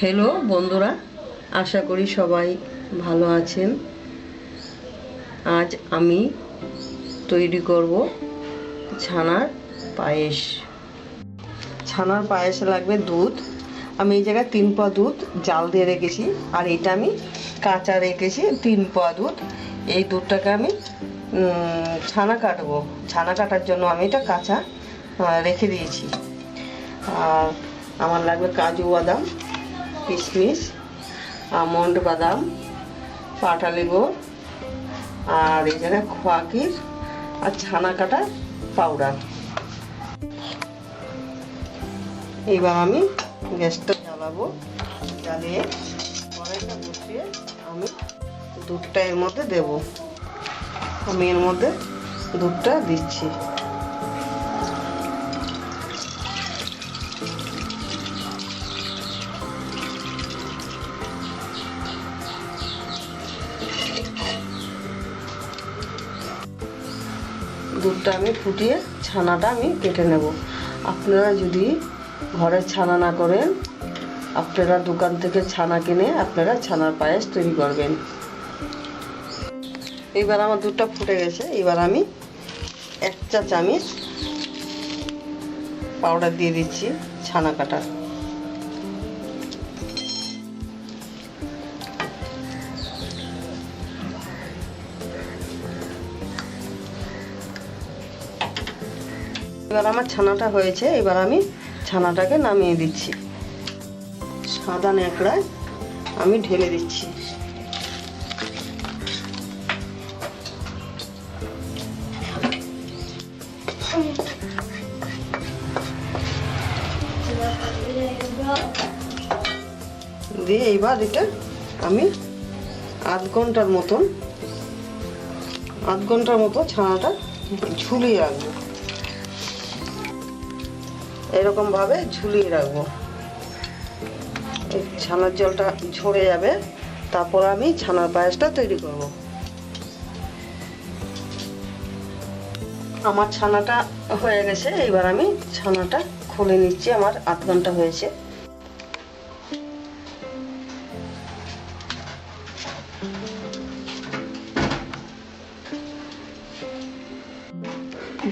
Hello বন্ধুরা, আশা করি সবাই ভালো আছেন। আজ আমি তৈরি করব ছানার পায়েস। ছানার পায়েসে লাগবে দুধ। আমি এই জায়গায় 3 পোয়া দুধ জাল দিয়ে রেখেছি, আর এটা আমি কাঁচা রেখেছি 3 পোয়া দুধ। এই দুধটাকে আমি ছানা কাটবো। ছানা কাটার জন্য আমি এটা কাঁচা রেখে দিয়েছি। আর আমার লাগবে কাজু বাদাম, কিশমিশ, আমন্ড বাদাম, পাটালি গুড়, আর এই জায়গায় খোয়া ক্ষীর আর ছানা কাটা পাউডার। এবার আমি গ্যাসটা জ্বালাবো, জ্বালিয়ে কড়াইটা বসিয়ে আমি দুধটা এর মধ্যে দেব। আমি এর মধ্যে দুধটা দিচ্ছি। দুধটা আমি ফুটিয়ে ছানাটা আমি কেটে নেব। আপনারা যদি ঘরে ছানা না করেন, আপনারা দোকান থেকে ছানা কিনে আপনারা ছানার পায়েস তৈরি করবেন। এবার আমার দুধটা ফুটে গেছে। এবার আমি 1 চা চামচ পাউডার দিয়ে দিচ্ছি ছানা কাটা। এবার আমার ছানাটা হয়েছে। এবার আমি ছানাটাকে নামিয়ে দিচ্ছি। সাদা ন্যাকড়ায় আমি ঢেলে দিচ্ছি। দিয়ে এইবার এটা আমি আধ ঘন্টার মতো ছানাটা ঝুলিয়ে রাখবো। এরকম ভাবে ঝুলিয়ে রাখবো। এই ছানার জলটা ঝরে যাবে, তারপর আমি ছানার পায়েসটা তৈরি করব। আমার ছানাটা হয়ে গেছে। এবার আমি ছানাটা খুলে নিচ্ছি। আমার আধ ঘন্টা হয়েছে।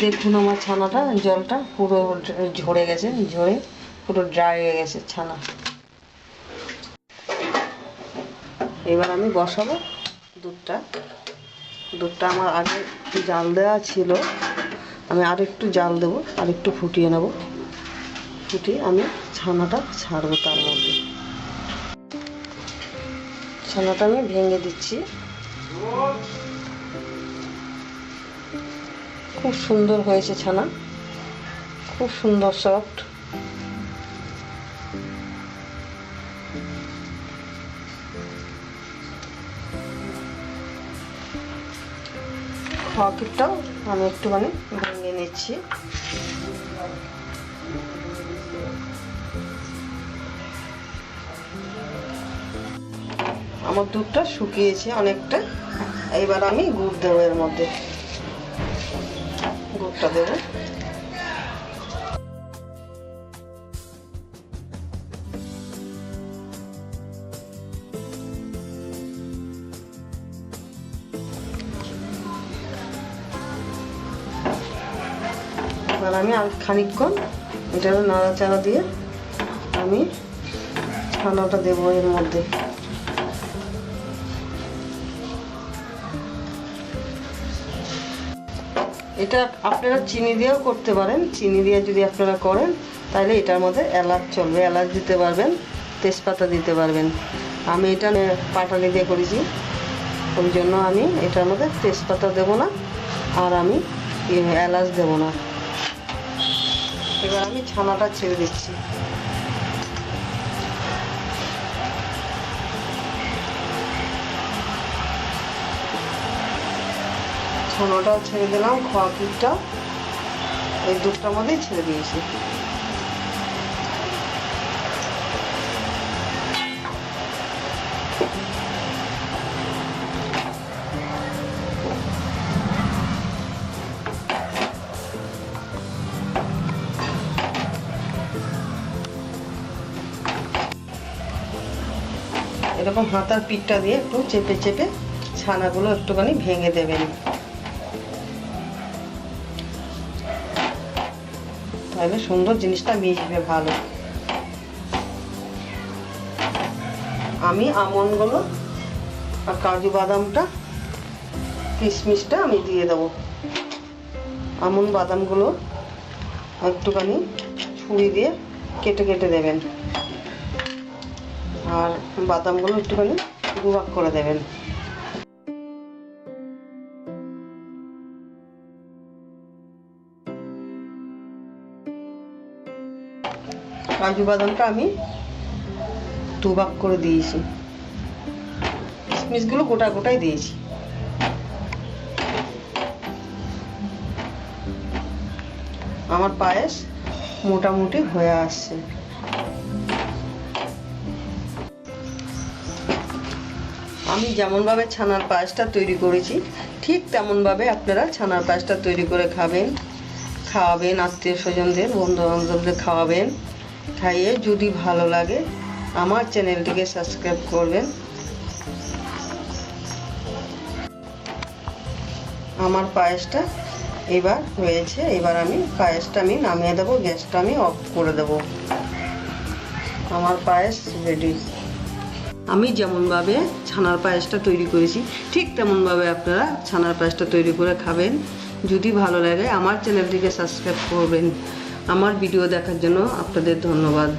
দেখুন আমার ছানাটা জলটা পুরো ঝরে গেছে, ঝরে পুরো ড্রাই হয়ে গেছে ছানা। এবার আমি বসাবো দুধটা আমার আগে জাল দেওয়া ছিল। আমি আরেকটু জাল দেবো, আরেকটু ফুটিয়ে নেব। ফুটিয়ে আমি ছানাটা ছাড়বো। তার মধ্যে ছানাটা আমি ভেঙে দিচ্ছি। খুব সুন্দর হয়েছে ছানা, খুব সুন্দর সফট। খোয়া ক্ষীরটাও আমি একটুখানি ভেঙে নিচ্ছি। আমার দুধটা শুকিয়েছে অনেকটা। এবার আমি গুড় দেবো এর মধ্যে। গুড়টা দেবো। এবার আমি আর খানিকক্ষণ এটা নাড়াচাড়া দিয়ে আমি ছানাটা দেবো এর মধ্যে। এটা আপনারা চিনি দিয়েও করতে পারেন। চিনি দিয়ে যদি আপনারা করেন তাহলে এটার মধ্যে এলাচ চলবে, এলাচ দিতে পারবেন, তেজপাতা দিতে পারবেন। আমি এটা পাটালি দিয়ে করেছি, ওই জন্য আমি এটার মধ্যে তেজপাতা দেব না, আর আমি এলাচ দেব না। এবার আমি ছানাটা ছেড়ে দিচ্ছি। ছানাটাও ছেড়ে দিলাম, খোয়া ক্ষীরটা এই দুধটার মধ্যেই ছেড়ে দিয়েছি। এরকম হাতার পিঠটা দিয়ে একটু চেপে চেপে ছানাগুলো একটুখানি ভেঙে দেবেন, তাহলে সুন্দর জিনিসটা মিশবে ভালো। আমি আমন্ডগুলো আর কাজু বাদামটা কিশমিশটা আমি দিয়ে দেবো। আমন্ড বাদামগুলো একটুখানি ছুরি দিয়ে কেটে কেটে দেবেন, আর বাদামগুলো একটুখানি দুভাগ করে দেবেন। কাজু বাদামটা আমি দুভাগ করে দিয়েছি, কিশমিশগুলো গোটা গোটাই দিয়েছি। আমার পায়েস মোটামুটি হয়ে আসছে। আমি যেমনভাবে ছানার পায়েসটা তৈরি করেছি ঠিক তেমনভাবে আপনারা ছানার পায়েসটা তৈরি করে খাওয়াবেন আত্মীয় স্বজনদের, বন্ধু বান্ধবদের খাওয়াবেন। খাইয়ে যদি ভালো লাগে আমার চ্যানেলটিকে সাবস্ক্রাইব করবেন। আমার পায়েসটা এবার হয়েছে, এবার আমি পায়েসটা নামিয়ে দেবো, গ্যাসটা আমি অফ করে দেবো। আমার পায়েস রেডি। আমি যেমনভাবে ছানার পায়েসটা তৈরি করেছি ঠিক তেমনভাবে আপনারা ছানার পায়েসটা তৈরি করে খাবেন। যদি ভালো লাগে আমার চ্যানেলটিকে সাবস্ক্রাইব করবেন। আমার ভিডিও দেখার জন্য আপনাদের ধন্যবাদ।